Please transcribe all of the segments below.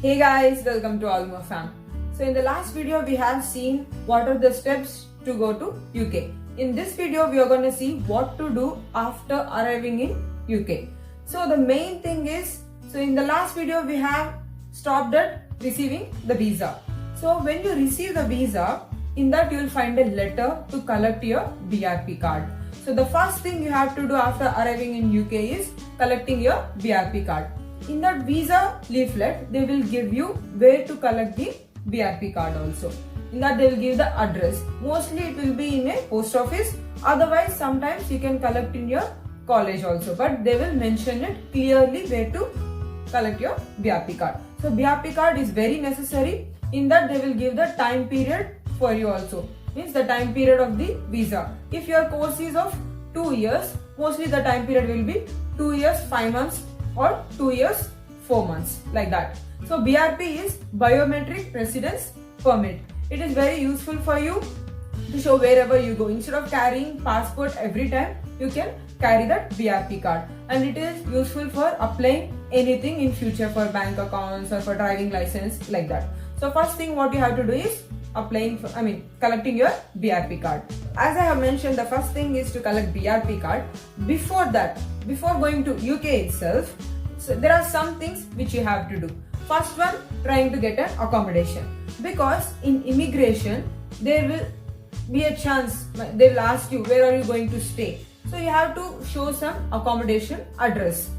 Hey guys, welcome to Alma Fam. So in the last video we have seen what are the steps to go to UK. In this video we are going to see what to do after arriving in UK. So the main thing is, in the last video we have stopped at receiving the visa. So when you receive the visa, in that you will find a letter to collect your BRP card. So the first thing you have to do after arriving in UK is collecting your BRP card. In that visa leaflet, they will give you where to collect the BRP card also. In that they will give the address. Mostly it will be in a post office. Otherwise sometimes you can collect in your college also. But they will mention it clearly where to collect your BRP card. So BRP card is very necessary. In that they will give the time period for you also. Means the time period of the visa. If your course is of 2 years, mostly the time period will be 2 years, 5 months or 2 years, 4 months, like that. So BRP is Biometric Residence Permit. It is very useful for you to show wherever you go. Instead of carrying passport every time, you can carry that BRP card. And it is useful for applying anything in future for bank accounts or for driving license, like that. So first thing what you have to do is collecting your BRP card. As I have mentioned, the first thing is to collect BRP card. Before that, before going to UK itself, so there are some things which you have to do. First one, trying to get an accommodation. Because in immigration, there will be a chance, they will ask you where are you going to stay. So you have to show some accommodation address.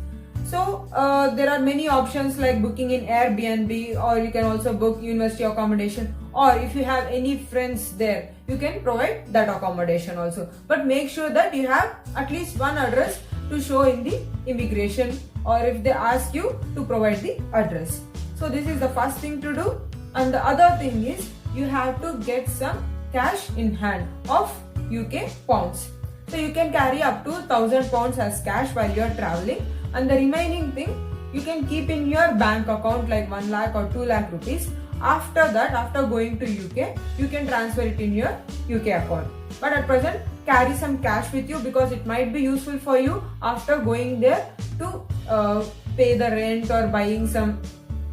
So there are many options like booking in Airbnb, or you can also book university accommodation, or if you have any friends there, you can provide that accommodation also. But make sure that you have at least one address to show in the immigration, or if they ask you to provide the address. So this is the first thing to do. And the other thing is you have to get some cash in hand of UK pounds. So you can carry up to 1000 pounds as cash while you are traveling. And the remaining thing you can keep in your bank account like 1 lakh or 2 lakh rupees. After that, after going to UK, you can transfer it in your UK account. But at present, carry some cash with you because it might be useful for you after going there to pay the rent or buying some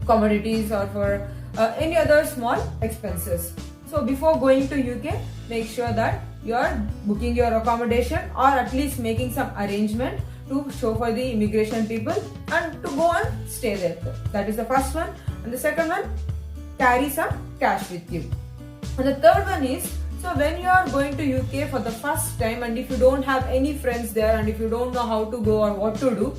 commodities or for any other small expenses. So before going to UK, make sure that you are booking your accommodation or at least making some arrangement to show for the immigration people and to go and stay there. That is the first one. And the second one, carry some cash with you. And the third one is, so when you are going to UK for the first time and if you don't have any friends there and if you don't know how to go or what to do,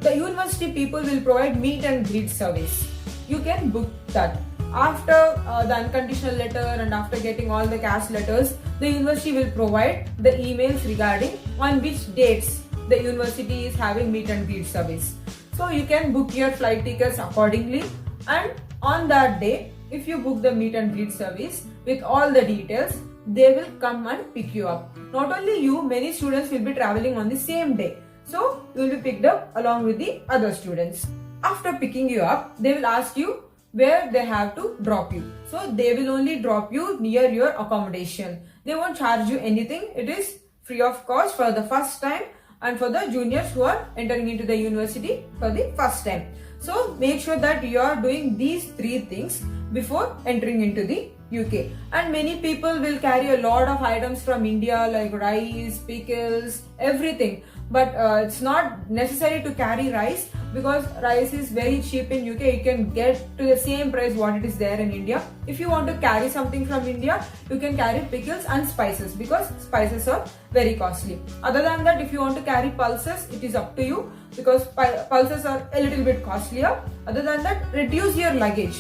the university people will provide meet and greet service. You can book that. After the unconditional letter and after getting all the cash letters, the university will provide the emails regarding on which dates the university is having meet and greet service. So you can book your flight tickets accordingly, and on that day, if you book the meet and greet service with all the details, they will come and pick you up. Not only you, many students will be traveling on the same day. So you will be picked up along with the other students. After picking you up, they will ask you where they have to drop you. So they will only drop you near your accommodation. They won't charge you anything. It is free of cost for the first time and for the juniors who are entering into the university for the first time. So make sure that you are doing these 3 things before entering into the UK. And many people will carry a lot of items from India like rice, pickles, everything. But it's not necessary to carry rice because rice is very cheap in UK. You can get to the same price what it is there in India. If you want to carry something from India, you can carry pickles and spices because spices are very costly. Other than that, if you want to carry pulses, it is up to you because pulses are a little bit costlier. Other than that, reduce your luggage.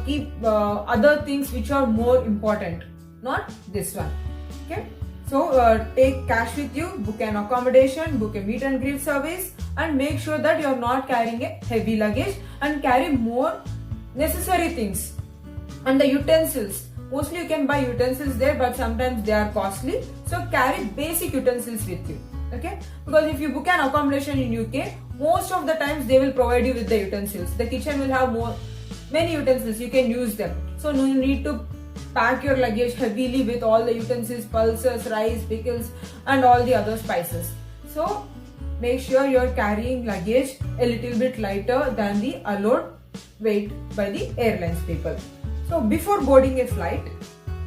Keep other things which are more important, not this one. Okay. So take cash with you, book an accommodation, book a meet and greet service, and make sure that you are not carrying a heavy luggage and carry more necessary things. And the utensils, mostly you can buy utensils there, but sometimes they are costly. So carry basic utensils with you. Okay, because if you book an accommodation in UK, most of the times they will provide you with the utensils. The kitchen will have many utensils, you can use them. So no need to pack your luggage heavily with all the utensils, pulses, rice, pickles and all the other spices. So make sure you are carrying luggage a little bit lighter than the allowed weighed by the airlines people. So before boarding a flight,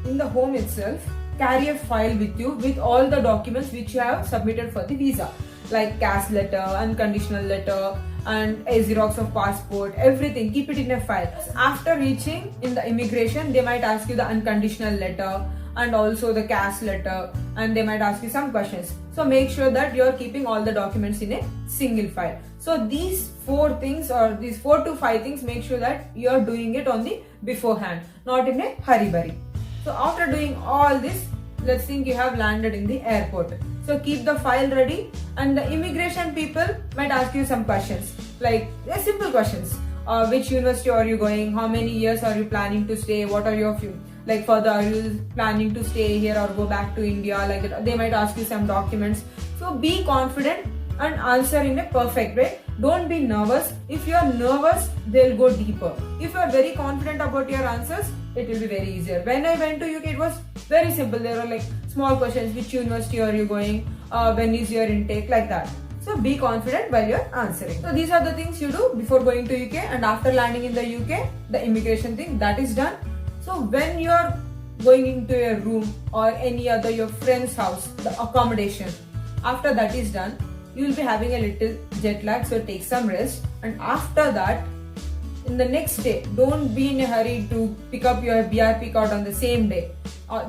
in the home itself, carry a file with you with all the documents which you have submitted for the visa, like cash letter, unconditional letter, and a Xerox of passport, everything. Keep it in a file. After reaching in the immigration, they might ask you the unconditional letter and also the cash letter, and they might ask you some questions. So make sure that you are keeping all the documents in a single file. So these 4 things, or these 4 to 5 things, make sure that you are doing it on the beforehand, not in a hurry-burry. So after doing all this, let's think you have landed in the airport. So keep the file ready, and the immigration people might ask you some questions, like simple questions. Which university are you going? How many years are you planning to stay? What are your like further, are you planning to stay here or go back to India? Like that. They might ask you some documents. So be confident and answer in a perfect way. Don't be nervous. If you are nervous, they'll go deeper. If you are very confident about your answers, it will be very easier. When I went to UK, it was very simple. There were like small questions: which university are you going? When is your intake? Like that. So be confident while you're answering. So these are the things you do before going to UK, and after landing in the UK, the immigration thing, that is done. So when you're going into your room or any other your friend's house, the accommodation, after that is done, you will be having a little jet lag, so take some rest. And after that, in the next day, don't be in a hurry to pick up your BRP card on the same day.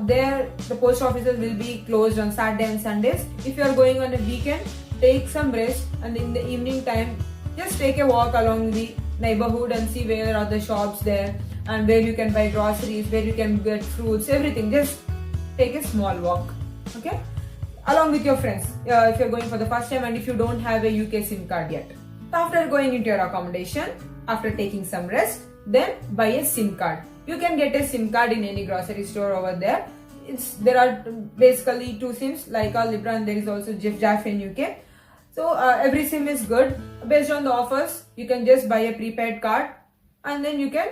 There, the post offices will be closed on Saturday and Sundays. If you are going on a weekend, take some rest, and in the evening time, just take a walk along the neighborhood and see where are the shops there, and where you can buy groceries, where you can get fruits, everything. Just take a small walk, okay? Along with your friends, if you're going for the first time and if you don't have a UK SIM card yet. So after going into your accommodation, after taking some rest, then buy a SIM card. You can get a SIM card in any grocery store over there. There are basically 2 SIMs, like Libra, and there is also JIF in UK. So every SIM is good. Based on the offers, you can just buy a prepaid card and then you can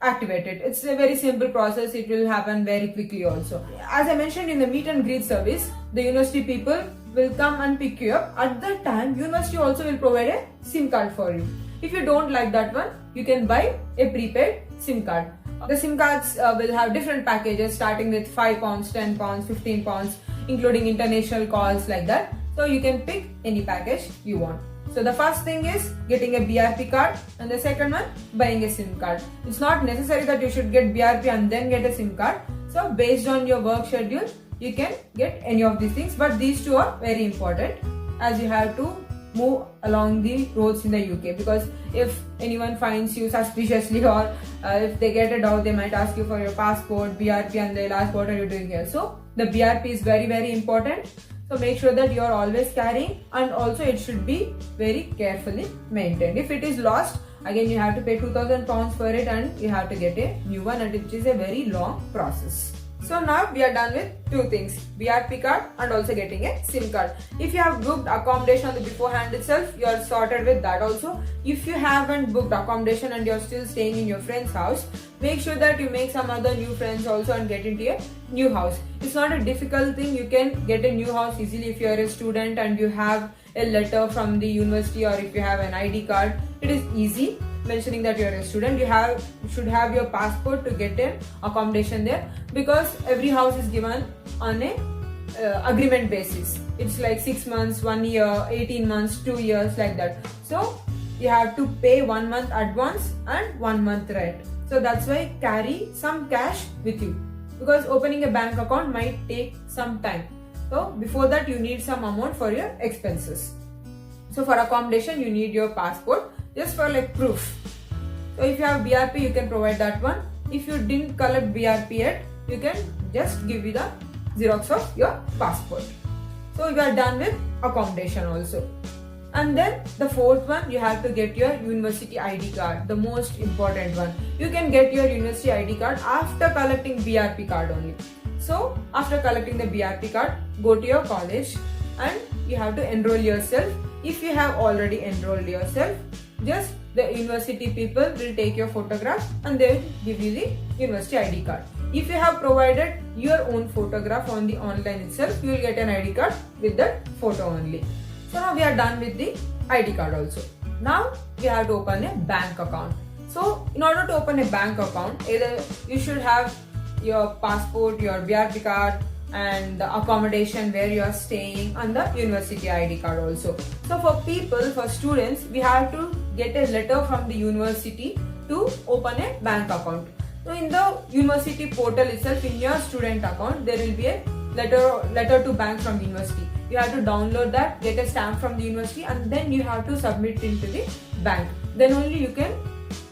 activate it. It's a very simple process. It will happen very quickly also. As I mentioned in the meet and greet service, the university people will come and pick you up. At that time, university also will provide a SIM card for you. If you don't like that one, you can buy a prepaid SIM card. The SIM cards will have different packages starting with £5, £10, £15, including international calls, like that. So you can pick any package you want. So the first thing is getting a BRP card, and the second one, buying a SIM card. It's not necessary that you should get BRP and then get a SIM card. So based on your work schedule, you can get any of these things, but these 2 are very important as you have to move along the roads in the UK, because if anyone finds you suspiciously, or if they get a doubt, they might ask you for your passport, BRP, and they'll ask what are you doing here. So the BRP is very, very important. So make sure that you are always carrying, and also it should be very carefully maintained. If it is lost, again you have to pay £2,000 for it, and you have to get a new one, and it is a very long process. So now we are done with 2 things, BRP card and also getting a SIM card. If you have booked accommodation on the beforehand itself, you are sorted with that also. If you haven't booked accommodation and you are still staying in your friend's house, make sure that you make some other new friends also and get into a new house. It's not a difficult thing. You can get a new house easily if you are a student and you have a letter from the university, or if you have an ID card. It is easy. Mentioning that you are a student, you should have your passport to get an accommodation there, because every house is given on a agreement basis. It's like 6 months, 1 year, 18 months, 2 years, like that. So you have to pay 1 month advance and 1 month rent. So that's why carry some cash with you, because opening a bank account might take some time. So before that, you need some amount for your expenses. So for accommodation, you need your passport, just for like proof. So if you have BRP, you can provide that one. If you didn't collect BRP yet, you can just give you the Xerox of your passport. So you are done with accommodation also. And then the 4th one, you have to get your university ID card, the most important one. You can get your university ID card after collecting BRP card only. So after collecting the BRP card, go to your college and you have to enroll yourself. If you have already enrolled yourself, just the university people will take your photograph and they will give you the university ID card. If you have provided your own photograph on the online itself, you will get an ID card with that photo only. So now we are done with the ID card also. Now we have to open a bank account. So in order to open a bank account, either you should have your passport, your BRP card, and the accommodation where you are staying, and the university ID card also. So for people, for students, we have to get a letter from the university to open a bank account. So in the university portal itself, in your student account, there will be a letter to bank from university. You have to download that, get a stamp from the university, and then you have to submit into the bank. Then only you can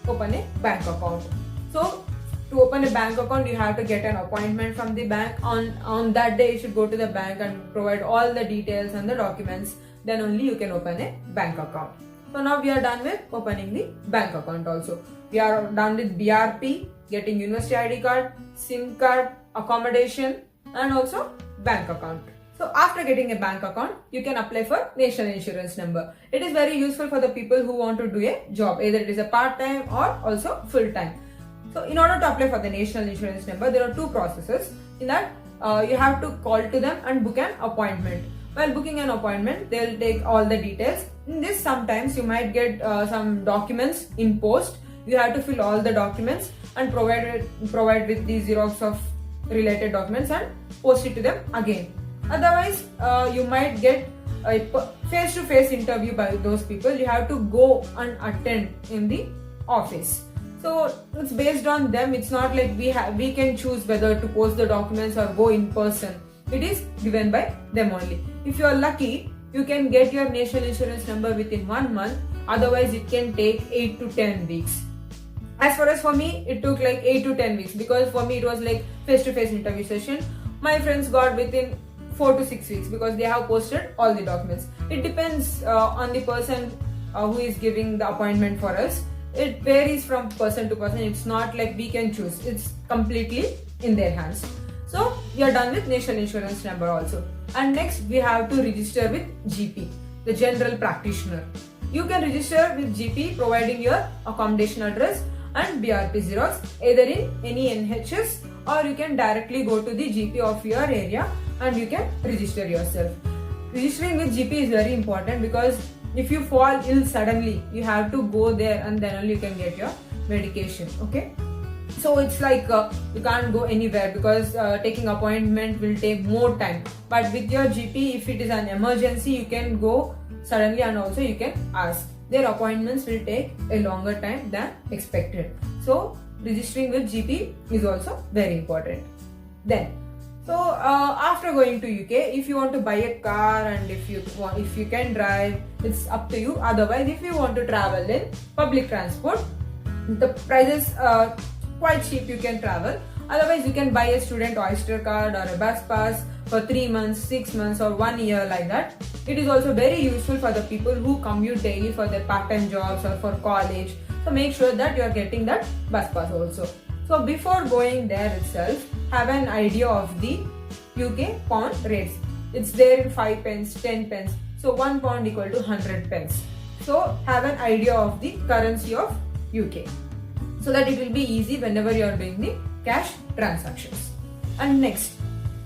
open a bank account. So to open a bank account, you have to get an appointment from the bank. On that day, you should go to the bank and provide all the details and the documents. Then only you can open a bank account. So now we are done with opening the bank account also. We are done with BRP, getting university ID card, SIM card, accommodation, and also bank account. So after getting a bank account, you can apply for national insurance number. It is very useful for the people who want to do a job, either it is a part-time or also full-time. So in order to apply for the national insurance number, there are two processes. In that, you have to call to them and book an appointment. While booking an appointment, they will take all the details. In this, sometimes you might get some documents in post. You have to fill all the documents and provide with the xerox of related documents and post it to them again. Otherwise, you might get a face-to-face interview by those people. You have to go and attend in the office. So it's based on them. It's not like we can choose whether to post the documents or go in person. It is given by them only. If you are lucky, you can get your national insurance number within 1 month. Otherwise, it can take 8 to 10 weeks. As far as for me, it took like 8 to 10 weeks because for me it was like face-to-face interview session. My friends got within 4 to 6 weeks because they have posted all the documents. It depends on the person who is giving the appointment for us. It varies from person to person. It's not like we can choose. It's completely in their hands. So we are done with national insurance number also. And next we have to register with GP, the general practitioner. You can register with GP providing your accommodation address and BRP xerox either in any NHS, or you can directly go to the GP of your area and you can register yourself. Registering with GP is very important because if you fall ill suddenly, you have to go there and then only you can get your medication. Okay. So it's like you can't go anywhere because taking appointment will take more time. But with your GP, if it is an emergency, you can go suddenly and also you can ask. Their appointments will take a longer time than expected. So registering with GP is also very important. Then, so after going to UK, if you want to buy a car and if you can drive, it's up to you. Otherwise, if you want to travel in public transport, the prices are quite cheap. You can travel. Otherwise, you can buy a student Oyster card or a bus pass for 3 months, 6 months, or 1 year like that. It is also very useful for the people who commute daily for their part-time jobs or for college. So make sure that you are getting that bus pass also. So before going there itself, have an idea of the UK pound rates. It's there in 5 pence, 10 pence. So 1 pound equal to 100 pence. So have an idea of the currency of UK, so that it will be easy whenever you are doing the cash transactions. And next,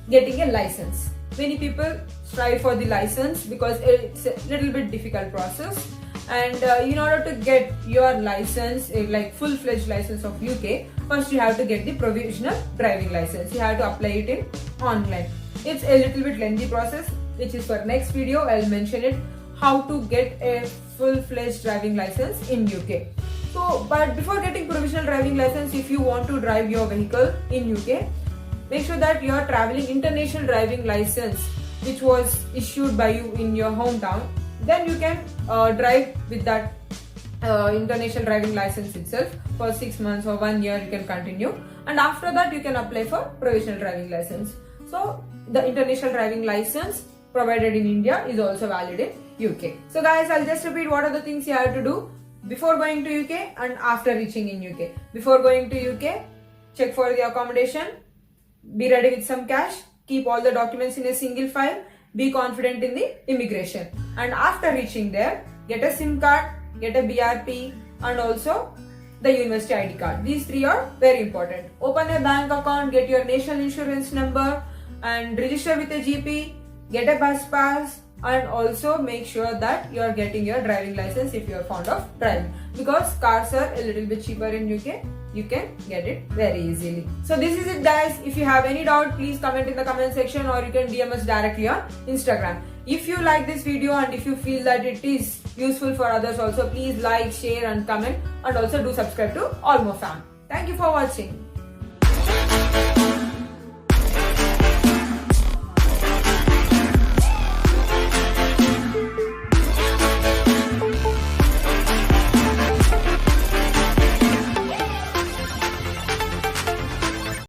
getting a license. Many people strive for the license because it's a little bit difficult process. And in order to get your license, like full-fledged license of UK, first you have to get the provisional driving license. You have to apply it in online. It's a little bit lengthy process, which is for next video. I'll mention it, how to get a full-fledged driving license in UK. So, but before getting provisional driving license, if you want to drive your vehicle in UK, make sure that you are traveling international driving license, which was issued by you in your hometown. Then you can drive with that international driving license itself for 6 months or 1 year. You can continue, and after that you can apply for provisional driving license. So the international driving license provided in India is also valid in UK. So guys, I'll just repeat what are the things you have to do before going to UK and after reaching in UK. Before going to UK, check for the accommodation, be ready with some cash, keep all the documents in a single file, be confident in the immigration. And after reaching there, get a SIM card, get a BRP, and also the university ID card. These 3 are very important. Open a bank account, get your national insurance number, and register with a GP, get a bus pass, and also make sure that you are getting your driving license if you are fond of driving, because cars are a little bit cheaper in UK. You can get it very easily. So this is it, guys. If you have any doubt, please comment in the comment section, or you can DM us directly on Instagram. If you like this video and if you feel that it is useful for others also, please like, share and comment, and also do subscribe to Almo Fam. Thank you for watching.